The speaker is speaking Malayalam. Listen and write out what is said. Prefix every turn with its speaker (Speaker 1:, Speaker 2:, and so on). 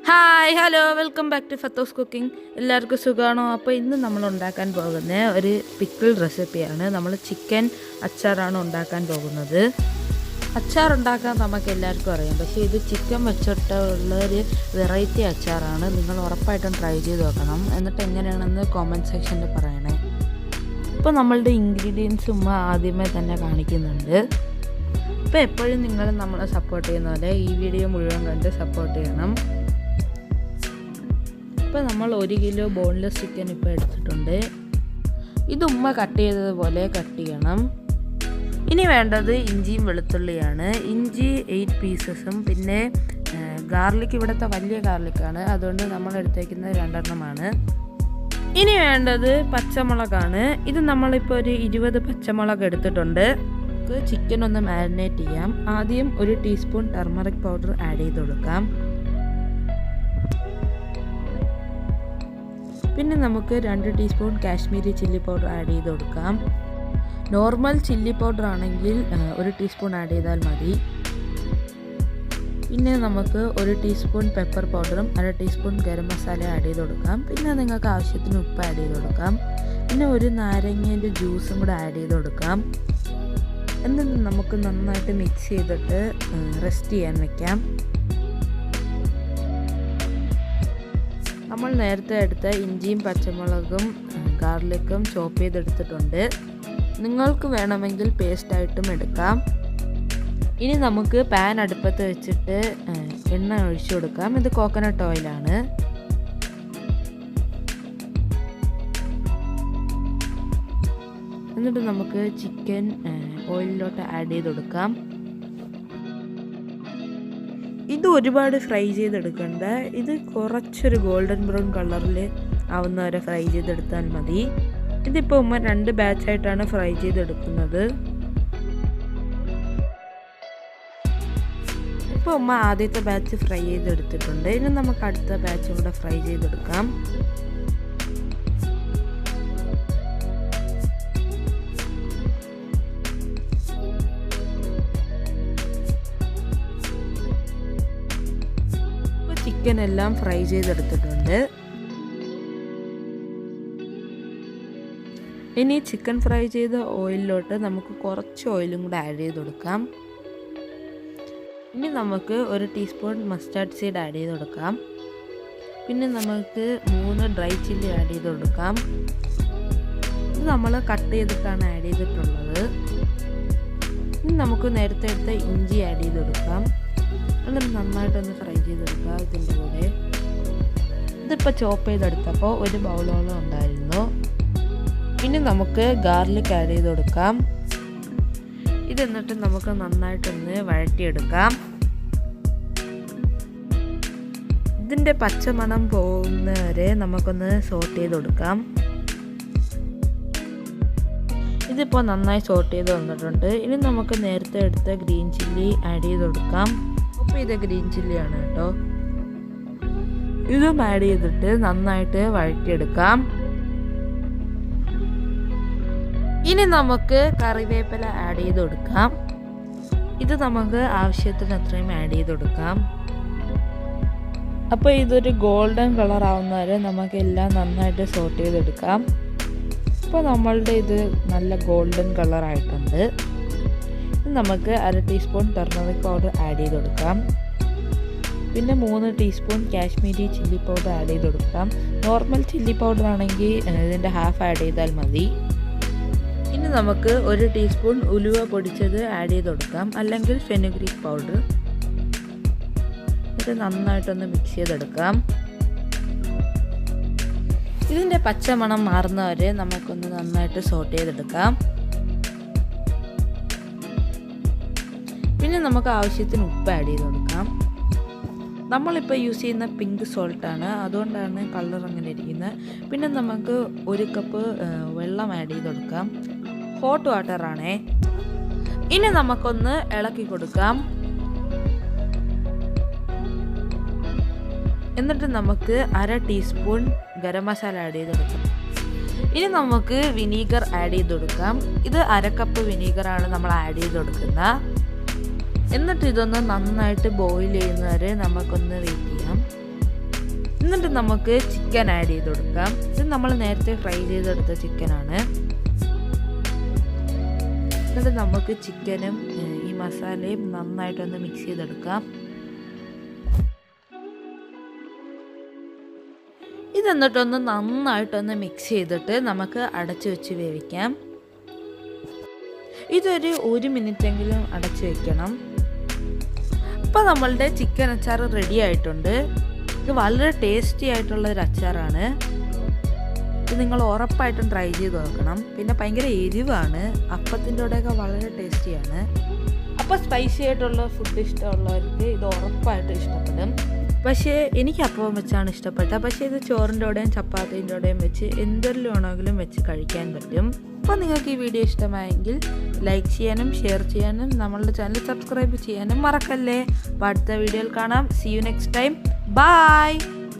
Speaker 1: Hi hello welcome back to Fathos cooking. എല്ലാവർക്കും സുഖമാണോ? അപ്പോൾ ഇന്ന് നമ്മൾ ഉണ്ടാക്കാൻ പോകുന്ന ഒരു പിക്കിൾ റെസിപ്പിയാണ്. നമ്മൾ ചിക്കൻ അച്ചാറാണ് ഉണ്ടാക്കാൻ പോകുന്നത്. അച്ചാർ ഉണ്ടാക്കാൻ നമുക്ക് എല്ലാവർക്കും അറിയാം, പക്ഷേ ഇത് ചിക്കൻ വെച്ചിട്ടുള്ളൊരു വെറൈറ്റി അച്ചാറാണ്. നിങ്ങൾ ഉറപ്പായിട്ടും ട്രൈ ചെയ്ത് നോക്കണം. എന്നിട്ട് എങ്ങനെയാണെന്ന് കോമൻറ്റ് സെക്ഷനിൽ പറയണേ. ഇപ്പോൾ നമ്മളുടെ ഇൻഗ്രീഡിയൻസ് ആദ്യമേ തന്നെ കാണിക്കുന്നുണ്ട്. അപ്പോൾ എപ്പോഴും നിങ്ങൾ നമ്മളെ സപ്പോർട്ട് ചെയ്യുന്ന പോലെ ഈ വീഡിയോ മുഴുവൻ കണ്ട് സപ്പോർട്ട് ചെയ്യണം. ഇപ്പോൾ നമ്മൾ 1 കിലോ ബോൺലെസ് ചിക്കൻ ഇപ്പോൾ എടുത്തിട്ടുണ്ട്. ഇത് കട്ട് ചെയ്തതുപോലെ കട്ട് ചെയ്യണം. ഇനി വേണ്ടത് ഇഞ്ചിയും വെളുത്തുള്ളിയാണ്. ഇഞ്ചി 8 പീസസും പിന്നെ ഗാർലിക് ഇവിടുത്തെ വലിയ ഗാർലിക്കാണ്, അതുകൊണ്ട് നമ്മൾ എടുത്തേക്കുന്നത് 2 എണ്ണമാണ്. ഇനി വേണ്ടത് പച്ചമുളകാണ്. ഇത് നമ്മളിപ്പോൾ ഒരു 20 പച്ചമുളക് എടുത്തിട്ടുണ്ട്. നമുക്ക് ചിക്കൻ ഒന്ന് മാരിനേറ്റ് ചെയ്യാം. ആദ്യം 1 ടീസ്പൂൺ ടർമറിക് പൗഡർ ആഡ് ചെയ്ത് കൊടുക്കാം. പിന്നെ നമുക്ക് 2 teaspoon Kashmiri chilli powder add ചെയ്ത് കൊടുക്കാം. നോർമൽ ചില്ലി പൗഡർ ആണെങ്കിൽ 1 ടീസ്പൂൺ ആഡ് ചെയ്താൽ മതി. പിന്നെ നമുക്ക് 1 ടീസ്പൂൺ പെപ്പർ പൗഡറും 1/2 ടീസ്പൂൺ ഗരം മസാല ആഡ് ചെയ്ത് കൊടുക്കാം. പിന്നെ നിങ്ങൾക്ക് ആവശ്യത്തിന് ഉപ്പ് ആഡ് ചെയ്ത് കൊടുക്കാം. പിന്നെ 1 നാരങ്ങേൻ്റെ ജ്യൂസും കൂടെ ആഡ് ചെയ്ത് കൊടുക്കാം. എന്നിട്ട് നമുക്ക് നന്നായിട്ട് മിക്സ് ചെയ്തിട്ട് റെസ്റ്റ് ചെയ്യാൻ വെക്കാം. നമ്മൾ നേരത്തെ എടുത്ത ഇഞ്ചിയും പച്ചമുളകും ഗാർലിക്കും ചോപ്പ് ചെയ്തെടുത്തിട്ടുണ്ട്. നിങ്ങൾക്ക് വേണമെങ്കിൽ പേസ്റ്റായിട്ടും എടുക്കാം. ഇനി നമുക്ക് പാൻ അടുപ്പത്ത് വെച്ചിട്ട് എണ്ണ ഒഴിച്ചു കൊടുക്കാം. ഇത് കോക്കനട്ട് ഓയിലാണ്. എന്നിട്ട് നമുക്ക് ചിക്കൻ ഓയിലിലോട്ട് ആഡ് ചെയ്ത് കൊടുക്കാം. ഇത് ഒരുപാട് ഫ്രൈ ചെയ്തെടുക്കണ്ട. ഇത് കുറച്ചൊരു ഗോൾഡൻ ബ്രൗൺ കളറിൽ ആവുന്ന വരെ ഫ്രൈ ചെയ്തെടുത്താൽ മതി. ഇതിപ്പോൾ 2 ബാച്ചായിട്ടാണ് ഫ്രൈ ചെയ്തെടുക്കുന്നത്. ഇപ്പോൾ ആദ്യത്തെ ബാച്ച് ഫ്രൈ ചെയ്തെടുത്തിട്ടുണ്ട്. ഇനി നമുക്ക് അടുത്ത ബാച്ചും കൂടെ ഫ്രൈ ചെയ്തെടുക്കാം. ചിക്കൻ എല്ലാം ഫ്രൈ ചെയ്തെടുത്തിട്ടുണ്ട്. ഇനി ചിക്കൻ ഫ്രൈ ചെയ്ത ഓയിലിലോട്ട് നമുക്ക് കുറച്ച് ഓയിലും കൂടെ ആഡ് ചെയ്ത് കൊടുക്കാം. ഇനി നമുക്ക് 1 ടീസ്പൂൺ മസ്റ്റാർഡ് സീഡ് ആഡ് ചെയ്ത് കൊടുക്കാം. പിന്നെ നമുക്ക് 3 ഡ്രൈ ചില്ലി ആഡ് ചെയ്ത് കൊടുക്കാം. ഇത് നമ്മൾ കട്ട് ചെയ്തിട്ടാണ് ആഡ് ചെയ്തിട്ടുള്ളത്. ഇനി നമുക്ക് നേരത്തെ എടുത്ത ഇഞ്ചി ആഡ് ചെയ്ത് കൊടുക്കാം. എന്നിട്ട് നന്നായിട്ടൊന്ന് ഫ്രൈ ചെയ്തെടുക്കുക. ഇതിൻ്റെ കൂടെ ഇതിപ്പോൾ ചോപ്പ് ചെയ്തെടുത്തപ്പോൾ 1 ബൗളോളം ഉണ്ടായിരുന്നു. ഇനി നമുക്ക് ഗാർലിക് ആഡ് ചെയ്ത് കൊടുക്കാം. ഇതെന്നിട്ട് നമുക്ക് നന്നായിട്ടൊന്ന് വഴറ്റിയെടുക്കാം. ഇതിൻ്റെ പച്ചമണം പോകുന്നവരെ നമുക്കൊന്ന് സോട്ട് ചെയ്ത് കൊടുക്കാം. ഇതിപ്പോൾ നന്നായി സോട്ട് ചെയ്ത് വന്നിട്ടുണ്ട്. ഇനി നമുക്ക് നേരത്തെ എടുത്ത ഗ്രീൻ ചില്ലി ആഡ് ചെയ്ത് കൊടുക്കാം. അപ്പോൾ ഇത് ഗ്രീൻ ചില്ലിയാണ് കേട്ടോ. ഇതും ആഡ് ചെയ്തിട്ട് നന്നായിട്ട് വഴറ്റിയെടുക്കാം. ഇനി നമുക്ക് കറിവേപ്പില ആഡ് ചെയ്ത് കൊടുക്കാം. ഇത് നമുക്ക് ആവശ്യത്തിന് അത്രയും ആഡ് ചെയ്ത് കൊടുക്കാം. അപ്പോൾ ഇതൊരു ഗോൾഡൻ കളർ ആവുന്നവരെ നമുക്ക് എല്ലാം നന്നായിട്ട് സോട്ട് ചെയ്തെടുക്കാം. അപ്പോൾ നമ്മളുടെ ഇത് നല്ല ഗോൾഡൻ കളർ ആയിട്ടുണ്ട്. നമുക്ക് 1/2 ടീസ്പൂൺ ടർമറിക് പൗഡർ ആഡ് ചെയ്ത് കൊടുക്കാം. പിന്നെ 3 teaspoon Kashmiri chilli powder add ചെയ്ത് കൊടുക്കാം. നോർമൽ ചില്ലി പൗഡർ ആണെങ്കിൽ ഇതിൻ്റെ ഹാഫ് ആഡ് ചെയ്താൽ മതി. ഇനി നമുക്ക് 1 ടീസ്പൂൺ ഉലുവ പൊടിച്ചത് ആഡ് ചെയ്ത് കൊടുക്കാം, അല്ലെങ്കിൽ ഫെനുഗ്രീക്ക് പൗഡർ. ഇത് നന്നായിട്ടൊന്ന് മിക്സ് ചെയ്തെടുക്കാം. ഇതിൻ്റെ പച്ചമണം മാറുന്നവരെ നമുക്കൊന്ന് നന്നായിട്ട് സോട്ട് ചെയ്തെടുക്കാം. പിന്നെ നമുക്ക് ആവശ്യത്തിന് ഉപ്പ് ആഡ് ചെയ്ത് കൊടുക്കാം. നമ്മളിപ്പോൾ യൂസ് ചെയ്യുന്ന പിങ്ക് സോൾട്ടാണ്, അതുകൊണ്ടാണ് കളർ അങ്ങനെ ഇരിക്കുന്നത്. പിന്നെ നമുക്ക് 1 കപ്പ് വെള്ളം ആഡ് ചെയ്ത് കൊടുക്കാം. ഹോട്ട് വാട്ടറാണേ. ഇനി നമുക്കൊന്ന് ഇളക്കി കൊടുക്കാം. എന്നിട്ട് നമുക്ക് 1/2 ടീസ്പൂൺ ഗരം മസാല ആഡ് ചെയ്ത് കൊടുക്കാം. ഇനി നമുക്ക് വിനീഗർ ആഡ് ചെയ്ത് കൊടുക്കാം. ഇത് 1/2 കപ്പ് വിനീഗറാണ് നമ്മൾ ആഡ് ചെയ്ത് കൊടുക്കുന്നത്. എന്നിട്ട് ഇതൊന്ന് നന്നായിട്ട് ബോയിൽ ചെയ്യുന്നവരെ നമുക്കൊന്ന് വെയിറ്റ് ചെയ്യാം. എന്നിട്ട് നമുക്ക് ചിക്കൻ ആഡ് ചെയ്ത് കൊടുക്കാം. ഇത് നമ്മൾ നേരത്തെ ഫ്രൈ ചെയ്തെടുത്ത ചിക്കനാണ്. എന്നിട്ട് നമുക്ക് ചിക്കനും ഈ മസാലയും നന്നായിട്ടൊന്ന് മിക്സ് ചെയ്തെടുക്കാം. ഇതെന്നിട്ടൊന്ന് നന്നായിട്ടൊന്ന് മിക്സ് ചെയ്തിട്ട് നമുക്ക് അടച്ചു വെച്ച് വേവിക്കാം. ഇതൊരു 1 മിനിറ്റെങ്കിലും അടച്ചു വെക്കണം. അപ്പോൾ നമ്മളുടെ ചിക്കൻ അച്ചാർ റെഡി ആയിട്ടുണ്ട്. ഇത് വളരെ ടേസ്റ്റി ആയിട്ടുള്ളൊരു അച്ചാറാണ്. ഇത് നിങ്ങൾ ഉറപ്പായിട്ടും ട്രൈ ചെയ്ത് നോക്കണം. പിന്നെ ഭയങ്കര എരിവാണ്. അപ്പത്തിൻ്റെ കൂടെയൊക്കെ വളരെ ടേസ്റ്റിയാണ്. അപ്പോൾ സ്പൈസി ആയിട്ടുള്ള ഫുഡ് ഇഷ്ടമുള്ളവർക്ക് ഇത് ഉറപ്പായിട്ടും ഇഷ്ടപ്പെടും. പക്ഷേ എനിക്ക് അപ്പം വെച്ചാണ് ഇഷ്ടപ്പെട്ടത്. പക്ഷേ ഇത് ചോറിൻ്റെ കൂടെയും ചപ്പാത്തിൻ്റെ കൂടെയും വെച്ച് എന്തെല്ലാണെങ്കിലും വെച്ച് കഴിക്കാൻ പറ്റും. അപ്പോൾ നിങ്ങൾക്ക് ഈ വീഡിയോ ഇഷ്ടമായെങ്കിൽ ലൈക്ക് ചെയ്യാനും ഷെയർ ചെയ്യാനും നമ്മളുടെ ചാനൽ സബ്സ്ക്രൈബ് ചെയ്യാനും മറക്കല്ലേ. അപ്പോൾ അടുത്ത വീഡിയോയിൽ കാണാം. See you next time. By.